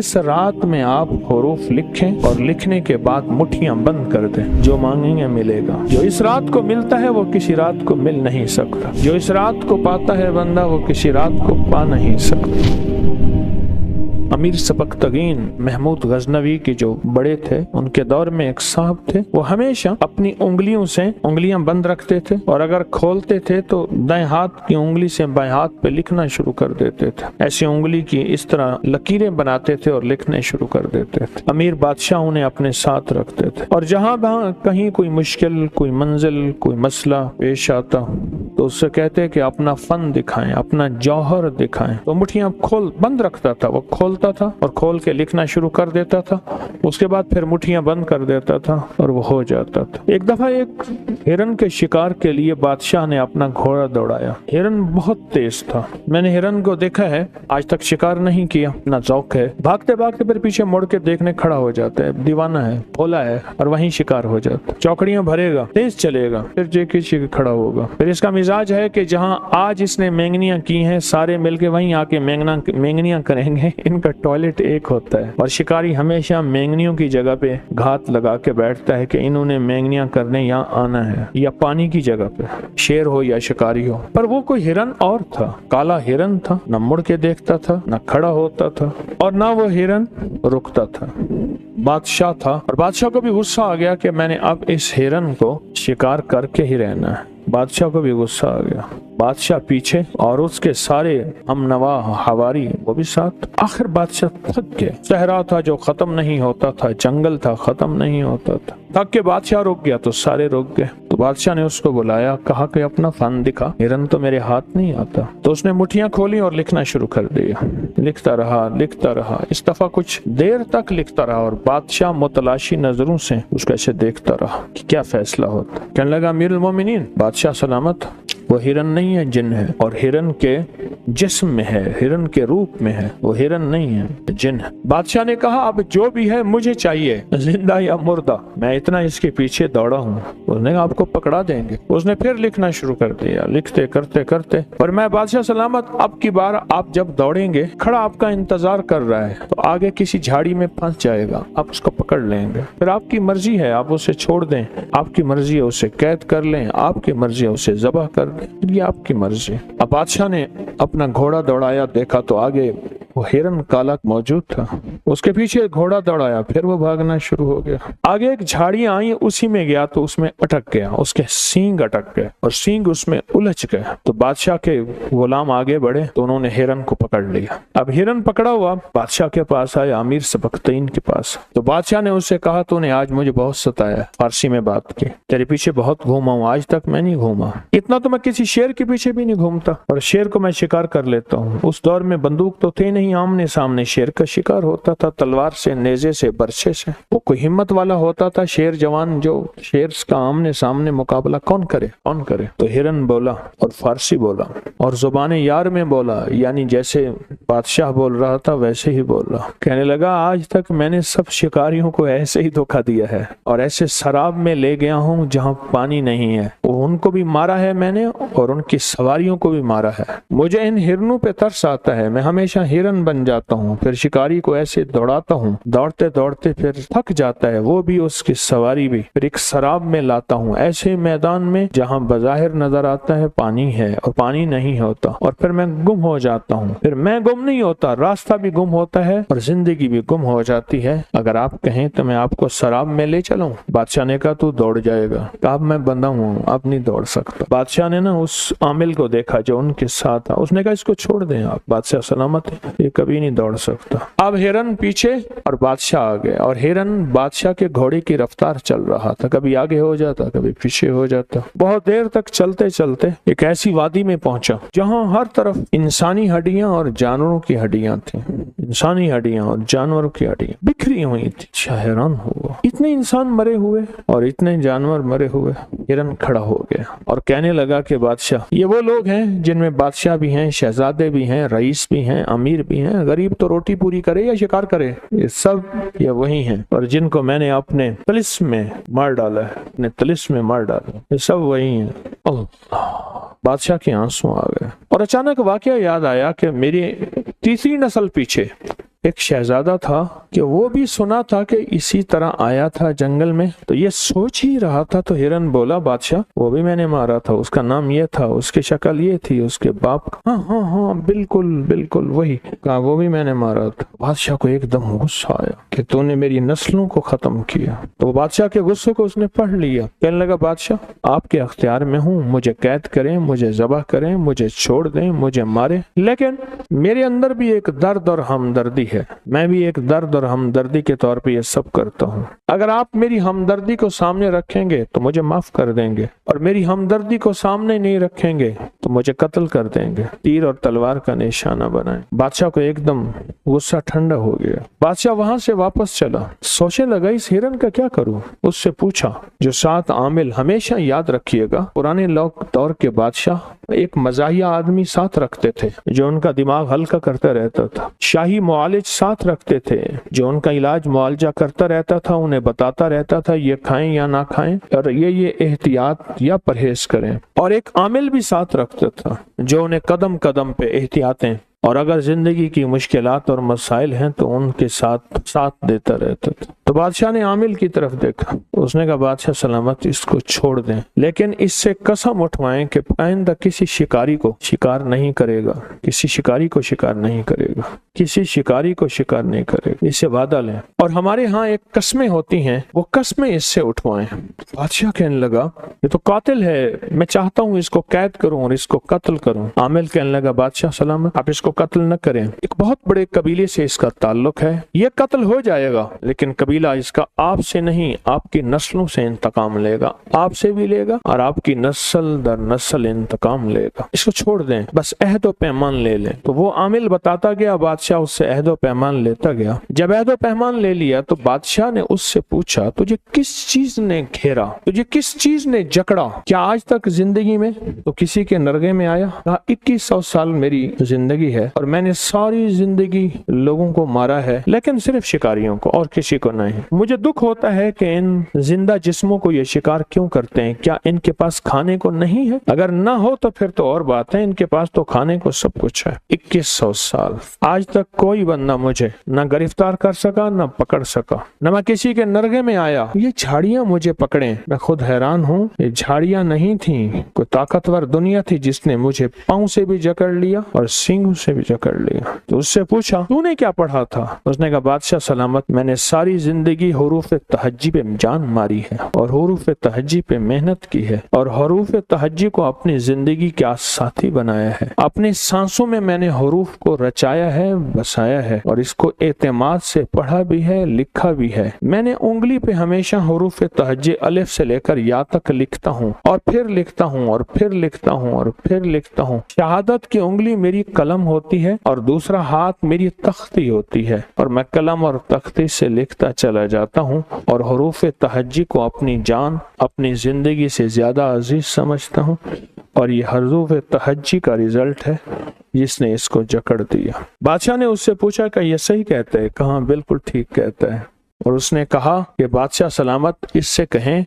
इस रात में आप हरूफ लिखें और लिखने के बाद मुट्ठियां बंद कर दें। जो मांगेंगे मिलेगा। जो इस रात को मिलता है वो किसी रात को मिल नहीं सकता। जो इस रात को पाता है बंदा वो किसी रात को पा नहीं सकता। अमीर सबकतगीन महमूद गजनवी के जो बड़े थे, उनके दौर में एक साहब थे। वो हमेशा अपनी उंगलियों से उंगलियां बंद रखते थे और अगर खोलते थे तो दाएं हाथ की उंगली से बाएं हाथ पे लिखना शुरू कर देते थे। ऐसी उंगली की इस तरह लकीरें बनाते थे और लिखने शुरू कर देते थे। अमीर बादशाह उन्हें अपने साथ रखते थे और जहां कहीं कोई मुश्किल, कोई मंजिल, कोई मसला पेश आता तो उससे कहते कि अपना फन दिखाएं, अपना जौहर दिखाएं। तो मुट्ठियां बंद रखता था, वो खोलता था और खोल के लिखना शुरू कर देता था। उसके बाद फिर मुट्ठियां बंद कर देता था और वो हो जाता था। एक दफा एक हिरन के शिकार के लिए बादशाह ने अपना घोड़ा दौड़ाया। हिरन बहुत तेज था। मैंने हिरन को देखा है, आज तक शिकार नहीं किया, ना शौक है। भागते भागते फिर पीछे मुड़ के देखने खड़ा हो जाता है। दीवाना है, भोला है और वहीं शिकार हो जाता। चौकड़ियां भरेगा, तेज चलेगा, फिर जे खड़ा होगा। फिर इसका मिजाज है कि जहां आज इसने मेंगनियां की हैं, सारे मिलके वहीं आके मेंगनियां करेंगे। इनका टॉयलेट एक होता है और शिकारी हमेशा मेंगनियों की जगह पे घात लगा के बैठता है कि इन्होंने मेंगनियां करने यहाँ आना है, या पानी की जगह पे, शेर हो या शिकारी हो। पर वो कोई हिरन और था, काला हिरन था। न मुड़ के देखता था, न खड़ा होता था और न वो हिरन रुकता था। बादशाह था और बादशाह को भी गुस्सा आ गया कि मैंने अब इस हिरन को शिकार करके ही रहना है। बादशाह को भी गुस्सा आ गया। बादशाह पीछे और उसके सारे हमनवा हवारी वो भी साथ। आखिर बादशाह थक गया। सहरा था जो खत्म नहीं होता था, जंगल था खत्म नहीं होता था। थक के बादशाह रुक गया तो सारे रुक गए। तो बादशाह ने उसको बुलाया, कहा कि अपना फन दिखा। हिरन तो मेरे हाथ नहीं आता। तो उसने मुट्ठियां खोली और लिखना शुरू कर दिया। लिखता रहा। इस दफा कुछ देर तक लिखता रहा और बादशाह मुतलाशी नजरों से उसको ऐसे देखता रहा कि क्या फैसला होता। कहने लगा, अमीरुल मोमिनीन, बादशाह सलामत, वो हिरन नहीं है, जिन है। और हिरन के जिस्म में है, हिरन के रूप में है, वो हिरन नहीं है, जिन है। बादशाह ने कहा, अब जो भी है मुझे चाहिए, जिंदा या मुर्दा। मैं इतना इसके पीछे दौड़ा हूँ। उसने कहा, आपको पकड़ा देंगे। उसने फिर लिखना शुरू कर दिया। लिखते करते और मैं बादशाह सलामत, अब की बार आप जब दौड़ेंगे, खड़ा आपका इंतजार कर रहा है, तो आगे किसी झाड़ी में फंस जाएगा, आप उसको पकड़ लेंगे। फिर आपकी मर्जी है, आप उसे छोड़ दें, आपकी मर्जी है उसे कैद कर लें, आपकी मर्जी है उसे ज़बह कर दें, ये आपकी मर्जी। अब बादशाह ने अपना घोड़ा दौड़ाया, देखा तो आगे वो हिरन काला मौजूद था। उसके पीछे घोड़ा दौड़ाया, फिर वो भागना शुरू हो गया। आगे एक झाड़ियां आई, उसी में गया तो उसमें अटक गया, उसके सींग अटक गए और सींग उसमें उलझ गए। तो बादशाह के गुलाम आगे बढ़े तो उन्होंने हिरन को पकड़ लिया। अब हिरन पकड़ा हुआ बादशाह के पास आया, अमीर सबकतगीन के पास। तो बादशाह ने उससे कहा, तूने आज मुझे बहुत सताया। फारसी में बात की, तेरे पीछे बहुत घूमा हूँ, आज तक मैं नहीं घूमा। इतना तो मैं किसी शेर के पीछे भी नहीं घूमता, और शेर को मैं शिकार कर लेता हूँ। उस दौर में बंदूक तो थे नहीं, आमने सामने शेर का शिकार होता था, तलवार से, नेजे से, बरछे से। वो कोई हिम्मत वाला होता था शेर जवान, जो शेर का आमने सामने मुकाबला कौन करे। तो हिरन बोला और फारसी बोला और जुबान यार में बोला, यानी जैसे बादशाह बोल रहा था वैसे ही बोला। कहने लगा, आज तक मैंने सब शिकारियों को ऐसे ही धोखा दिया है और ऐसे शराब में ले गया हूँ जहाँ पानी नहीं है। उनको भी मारा है मैंने और उनकी सवारियों को भी मारा है। मुझे इन हिरनों पे तरस आता है, मैं हमेशा हिरन बन जाता हूँ, फिर शिकारी को ऐसे दौड़ाता हूँ, दौड़ते दौड़ते फिर थक जाता है, वो भी उसकी सवारी भी। फिर एक शराब में लाता हूँ, ऐसे मैदान में जहाँ बज़ाहिर नजर आता है पानी है और पानी नहीं होता, और फिर मैं गुम हो जाता हूँ। फिर मैं गुम नहीं होता, रास्ता भी गुम होता है और जिंदगी भी गुम हो जाती है। अगर आप कहें तो मैं आपको शराब में ले चलूं। बादशाह ने कहा, तू दौड़ जाएगा। कहा, मैं बंदा हूँ, अब नहीं दौड़ सकता। बादशाह ने ना उस आमिल को देखा जो उनके साथ था, उसने कहा, इसको छोड़ दें आप, बादशाह सलामत है, ये कभी नहीं दौड़ सकता। अब हिरन पीछे और बादशाह आगे, और हिरन बादशाह के घोड़े की रफ्तार चल रहा था, कभी आगे हो जाता, कभी पीछे हो जाता। बहुत देर तक चलते चलते एक ऐसी वादी में पहुंचा जहां हर तरफ इंसानी हड्डियां और जानवरों की हड्डियां थी। इंसानी हड्डियां और जानवरों की हड्डियां बिखरी हुई थी। हैरान हुआ, इतने इंसान मरे हुए और इतने जानवर मरे हुए। हिरन खड़ा हो गया और कहने लगा कि बादशाह, ये वो लोग हैं जिनमें बादशाह भी हैं, शहजादे भी हैं, रईस भी हैं, अमीर भी हैं। गरीब तो रोटी पूरी करे या शिकार करे, ये सब ये वही हैं, और जिनको मैंने अपने तिलिस्म में मार डाला है, अपने तिलिस्म में मार डाला, ये सब वही हैं। बादशाह के आंसू आ गए और अचानक वाकया याद आया कि मेरी तीसरी नस्ल पीछे ایک شہزادہ تھا کہ وہ بھی سنا تھا کہ اسی طرح آیا تھا جنگل میں، تو یہ سوچ ہی رہا تھا تو ہرن بولا بادشاہ وہ بھی میں نے مارا تھا، اس کا نام یہ تھا، اس کی شکل یہ تھی، اس کے باپ ہاں ہاں ہاں بالکل بالکل وہی کہا، وہ بھی میں نے مارا تھا۔ بادشاہ کو ایک دم غصہ آیا کہ تو نے میری نسلوں کو ختم کیا، تو وہ بادشاہ کے غصے کو اس نے پڑھ لیا، کہنے لگا بادشاہ آپ کے اختیار میں ہوں، مجھے قید کریں، مجھے ذبح کریں، مجھے چھوڑ دیں، مجھے مارے، لیکن میرے اندر بھی ایک درد اور ہمدردی ہے، میں بھی ایک درد اور ہمدردی کے طور پہ یہ سب کرتا ہوں، اگر آپ میری ہمدردی کو سامنے رکھیں گے تو مجھے معاف کر دیں گے، اور میری ہمدردی کو سامنے نہیں رکھیں گے تو مجھے قتل کر دیں گے، تیر اور تلوار کا نشانہ بنائیں۔ بادشاہ کو ایک دم غصہ ٹھنڈا ہو گیا، بادشاہ وہاں سے واپس چلا، سوچنے لگا اس ہرن کا کیا کروں۔ اس سے پوچھا جو 7 عامل، ہمیشہ یاد رکھیے گا پرانے دور کے بادشاہ ایک مزاحیہ آدمی ساتھ رکھتے تھے جو ان کا دماغ ہلکا کرتا رہتا تھا، شاہی معالج ساتھ رکھتے تھے جو ان کا علاج معالجہ کرتا رہتا تھا، انہیں بتاتا رہتا تھا یہ کھائیں یا نہ کھائیں اور یہ احتیاط یا پرہیز کریں، اور ایک عامل بھی ساتھ رکھتا تھا جو انہیں قدم قدم پہ احتیاطیں اور اگر زندگی کی مشکلات اور مسائل ہیں تو ان کے ساتھ دیتا رہتا تھا۔ تو بادشاہ نے عامل کی طرف دیکھا، اس نے کہا بادشاہ سلامت اس کو چھوڑ دیں، لیکن اس سے قسم اٹھوائیں کہ آئندہ کسی شکاری کو شکار نہیں کرے گا، کسی شکاری کو شکار نہیں کرے گا، کسی شکاری کو شکار نہیں کرے گا، اس سے وعدہ لیں، اور ہمارے ہاں ایک قسمیں ہوتی ہیں وہ قسمیں اس سے اٹھوائیں۔ بادشاہ کہنے لگا یہ تو قاتل ہے، میں چاہتا ہوں اس کو قید کروں اور اس کو قتل کروں۔ عامل کہنے لگا بادشاہ سلامت آپ اس کو قتل نہ کریں، ایک بہت بڑے قبیلے سے اس کا تعلق ہے، یہ قتل ہو جائے گا لیکن قبیلہ اس کا آپ سے نہیں آپ کی نسلوں سے انتقام لے گا، آپ سے بھی لے گا اور آپ کی نسل در نسل انتقام لے گا، اس کو چھوڑ دیں، بس عہد و پیمان لے لیں۔ تو وہ عامل بتاتا گیا، بادشاہ اس سے عہد و پیمان لیتا گیا۔ جب عہد و پیمان لے لیا تو بادشاہ نے اس سے پوچھا تجھے کس چیز نے گھیرا، تجھے کس چیز نے جکڑا، کیا آج تک زندگی میں تو کسی کے نرغے میں آیا؟ کہا 2100 سال میری زندگی ہے اور میں نے ساری زندگی لوگوں کو مارا ہے لیکن صرف شکاریوں کو اور کسی کو نہیں۔ مجھے دکھ ہوتا ہے کہ ان زندہ جسموں کو یہ شکار کیوں کرتے ہیں، کیا ان کے پاس کھانے کو نہیں ہے؟ اگر نہ ہو تو پھر تو اور بات ہے، ان کے پاس تو کھانے کو سب کچھ ہے۔ 2100 سال آج تک کوئی بندہ مجھے نہ گرفتار کر سکا نہ پکڑ سکا، نہ میں کسی کے نرغے میں آیا، یہ جھاڑیاں مجھے پکڑیں، میں خود حیران ہوں، یہ جھاڑیاں نہیں تھیں، کوئی طاقتور دنیا تھی جس نے مجھے پاؤں سے بھی جکڑ لیا اور سینگوں سے بھی جکڑ لیا۔ تو اس سے پوچھا تو نے کیا پڑھا تھا؟ اس نے کہا بادشاہ سلامت میں نے ساری زندگی حروف تہجی پہ جان ماری ہے اور حروف تہجی پہ محنت کی ہے اور حروف تہجی کو اپنی زندگی کا ساتھی بنایا ہے، اپنی سانسوں میں نے حروف کو رچایا ہے، بسایا ہے اور اس کو اعتماد سے پڑھا بھی ہے، لکھا بھی ہے۔ میں نے انگلی پہ ہمیشہ حروف تہجی الف سے لے کر یا تک لکھتا ہوں اور پھر لکھتا ہوں اور پھر لکھتا ہوں اور پھر لکھتا ہوں۔ شہادت کی انگلی میری قلم ہوتی ہے اور دوسرا ہاتھ میری تختی ہوتی ہے اور میں قلم اور تختی سے لکھتا چلا جاتا ہوں اور حروف تہجی کو اپنی جان، اپنی زندگی سے زیادہ عزیز سمجھتا ہوں، اور یہ حروف تہجی کا رزلٹ ہے جس نے اس کو جکڑ دیا۔ بادشاہ نے اس سے پوچھا کہ یہ صحیح کہتا ہے؟ کہاں بالکل ٹھیک کہتا ہے۔ اور اس نے کہا کہ بادشاہ سلامت اس سے کہیں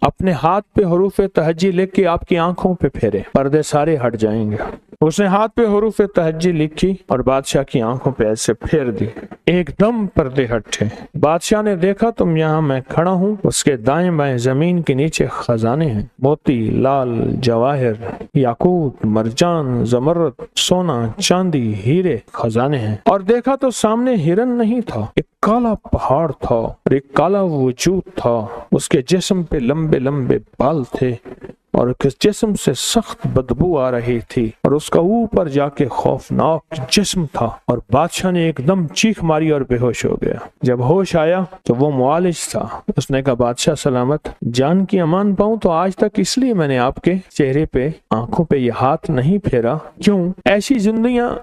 اپنے ہاتھ پہ حروف تہجی لکھ کے آپ کی آنکھوں پہ پھیرے، پردے سارے ہٹ جائیں گے۔ اس نے ہاتھ پہ حروف تہجی لکھی اور بادشاہ کی آنکھوں پہ ایسے پھیر دی، ایک دم پردے ہٹے۔ بادشاہ نے دیکھا تم یہاں میں کھڑا ہوں، اس کے دائیں بائیں زمین کے نیچے خزانے ہیں، موتی، لال، جواہر، یاقوت، مرجان، زمرد، سونا، چاندی، ہیرے خزانے ہیں۔ اور دیکھا تو سامنے ہرن نہیں تھا، ایک کالا پہاڑ تھا اور ایک کالا وجود تھا، اس کے جسم پہ لمبے لمبے بال تھے اور اس جسم سے سخت بدبو آ رہی تھی اور اس کا اوپر جا کے خوفناک جسم تھا، اور بادشاہ نے ایک دم چیخ ماری اور بے ہوش ہو گیا۔ جب ہوش آیا تو وہ معالج تھا، اس نے کہا بادشاہ سلامت جان کی امان پاؤں تو آج تک اس لیے میں نے آپ کے چہرے پہ آنکھوں پہ یہ ہاتھ نہیں پھیرا، کیوں؟ ایسی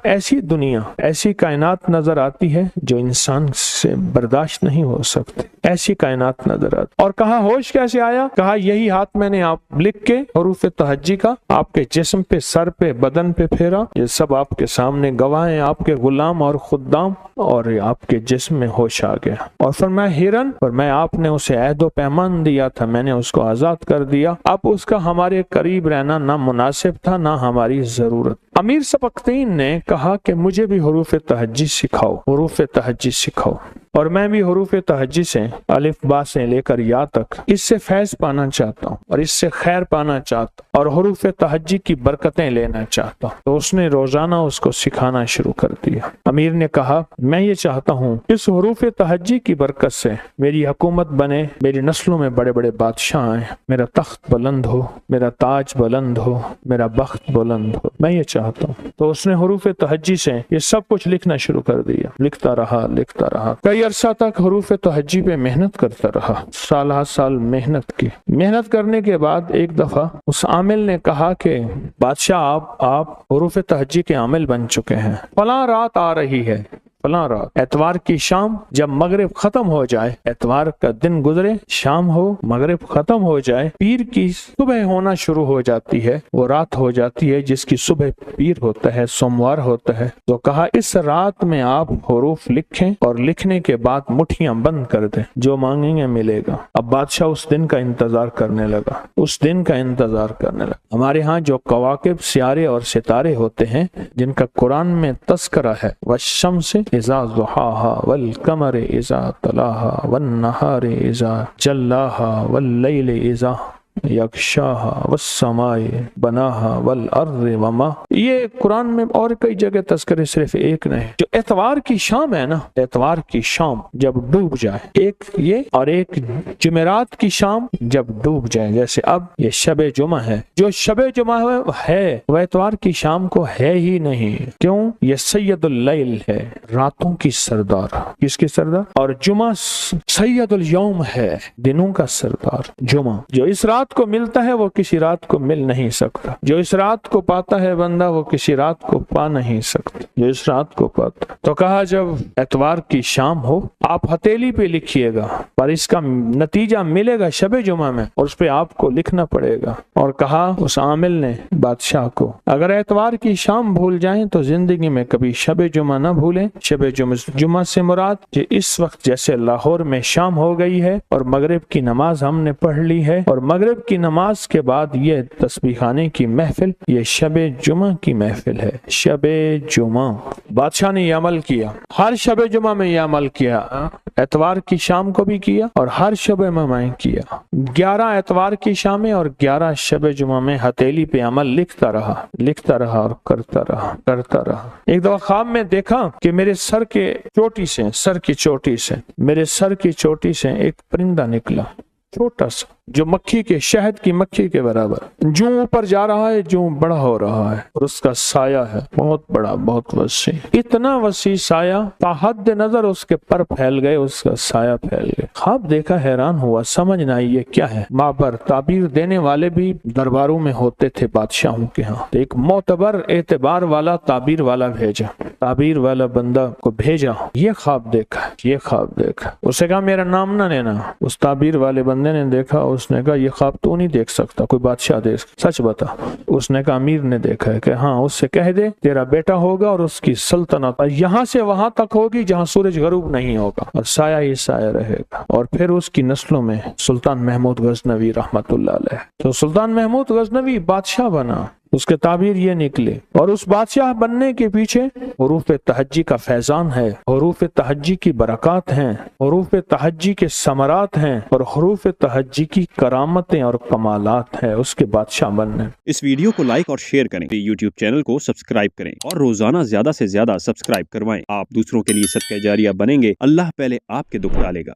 ایسی دنیا ایسی کائنات نظر آتی ہے جو انسان سے برداشت نہیں ہو سکتی، ایسی کائنات نظر آتی۔ اور کہا ہوش کیسے آیا؟ کہا یہی ہاتھ میں نے آپ لکھ کے حروف تہجی کا آپ کے جسم پہ، سر پہ، بدن پہ پھیرا، یہ سب آپ کے سامنے گواہ ہیں، آپ کے غلام اور خدام، اور آپ کے جسم میں ہوش آ گیا۔ اور فرمایا ہرن، اور میں آپ نے اسے عہد و پیمان دیا تھا، میں نے اس کو آزاد کر دیا، اب اس کا ہمارے قریب رہنا نہ مناسب تھا نہ ہماری ضرورت۔ अमीर सबक्तीन ने कहा कि मुझे भी हरूफ तहज्जी सिखाओ, हरूफ तहज्जी सिखाओ, और मैं भी हरूफ तहज्जी से अलिफ बा से लेकर या तक इससे फैज पाना चाहता हूँ और इससे खैर पाना चाहता हूँ और हरूफ तहज्जी की बरकतें लेना चाहता हूँ। तो उसने रोजाना उसको सिखाना शुरू कर दिया। अमीर ने कहा मैं ये चाहता हूँ इस हरूफ तहज्जी की बरकत से मेरी हुकूमत बने, मेरी नस्लों में बड़े बड़े बादशाह आए, मेरा तख्त बुलंद हो, मेरा ताज बुलंद हो, मेरा बख्त बुलंद हो, मैं ये चाहता हूँ। तो उसने हरूफ तहज्जी से ये सब कुछ लिखना शुरू कर दिया। लिखता रहा कई अरसा तक हरूफ तहज्जी पे मेहनत करता रहा। साल मेहनत की। मेहनत करने के बाद एक दफा उस आमिल ने कहा कि बादशाह आप हरूफ तहज्जी के आमिल बन चुके हैं, फलां रात आ रही है, फलां रात एतवार की शाम जब मगरिब खत्म हो जाए, एतवार का दिन गुजरे, शाम हो, मगरिब खत्म हो जाए, पीर की सुबह होना शुरू हो जाती है, वो रात हो जाती है जिसकी सुबह पीर होता है, सोमवार होता है। तो कहा इस रात में आप हरूफ लिखें और लिखने के बाद मुट्ठियां बंद कर दें, जो मांगेंगे मिलेगा। अब बादशाह उस दिन का इंतजार करने लगा, उस दिन का इंतजार करने लगा। हमारे यहाँ जो कवाकिब, सियारे और सितारे होते हैं जिनका कुरान में तस्करा है, वश्शम्स इज़ा ज़ुहाहा वल कमर इज़ा तलाहा वन नहार इज़ा जल्लाहा वल लैल इज़ा यक्शाहा वस्समाए बनाहा वल अर्ज़ वमा। ये कुरान में और कई जगह तस्करे, सिर्फ एक नहीं। जो एतवार की शाम है ना, एतवार की शाम जब डूब जाए, एक ये और एक जुमेरात की शाम जब डूब जाए, जैसे अब ये शबे जुमा है, जो शबे जुमा है वह एतवार की शाम को है ही नहीं। क्यों? ये सैयदुल लैल है, रातों की सरदार। किसकी सरदार? और जुमा सैयदुल यौम है, दिनों का सरदार जुमा। जो इस रात को मिलता है वो किसी रात को मिल नहीं सकता, जो इस रात को पाता है बंदा वो किसी रात को पा नहीं सकता, जो इस रात को पाता। तो कहा जब एतवार की शाम हो आप हथेली पे लिखिएगा, पर इसका नतीजा मिलेगा शबे जुमा में और उस पे आपको लिखना पड़ेगा। और कहा उस आमिल ने बादशाह को अगर एतवार की शाम भूल जाएं तो जिंदगी में कभी शबे जुमा ना भूलें। शबे जुमा से मुराद कि इस वक्त जैसे लाहौर में शाम हो गई है और मगरिब की नमाज हमने पढ़ ली है और मगरिब की नमाज के बाद ये तस्बीहाने की महफिल, ये शबे जुमा की महफिल है। शबे जुमा बादशाह ने ये अमल किया, हर शबे जुमा में ये अमल किया, एतवार की शाम को भी किया और हर शबे में किया। 11 एतवार की शामें और 11 शबे जुमा में हथेली पे अमल लिखता रहा और करता रहा। एक दफा ख्वाब में देखा कि मेरे सर की चोटी से एक परिंदा निकला, छोटा सा, जो मक्खी के, शहद की मक्खी के बराबर, जो ऊपर जा रहा है, जो बड़ा हो रहा है, और उसका साया है बहुत बड़ा, बहुत वसी, इतना वसी साया, ताहद नजर उसके पर फैल गए, उसका साया फैल गया। ख्वाब देखा, हैरान हुआ, समझ न आई ये क्या है। माबर ताबीर देने वाले भी दरबारों में होते थे बादशाहों के यहाँ। तो एक मोतबर एतबार वाला ताबीर वाला भेजा, ताबीर वाला बंदा को भेजा, ये ख्वाब देखा। उसे कहा मेरा नाम ना लेना। उस ताबीर वाले बंदे ने देखा, उसने कहा ये ख्वाब तू नहीं देख सकता, कोई बादशाह देख, सच बता। उसने कहा अमीर ने देखा है। कि हाँ, उससे कह दे तेरा बेटा होगा और उसकी सल्तनत यहाँ से वहां तक होगी जहाँ सूरज गरूब नहीं होगा और साया ही साया रहेगा। और फिर उसकी नस्लों में सुल्तान महमूद गजनवी रहमतुल्लाह अलैह, तो सुल्तान महमूद गजनवी बादशाह बना। उसके ताबीर ये निकले और उस बादशाह बनने के पीछे हरूफ तहज्जी का फैजान है, हरूफ तहज्जी की बरकत हैं, हरूफ तहज्जी के समरात हैं और हरूफ तहज्जी की करामतें और कमालात हैं उसके बादशाह बनने। इस वीडियो को लाइक और शेयर करें, यूट्यूब चैनल को सब्सक्राइब करें और रोजाना ज्यादा से ज्यादा सब्सक्राइब करवाएं। आप दूसरों के लिए सदका जारिया बनेंगे, अल्लाह पहले आपके दुख डालेगा।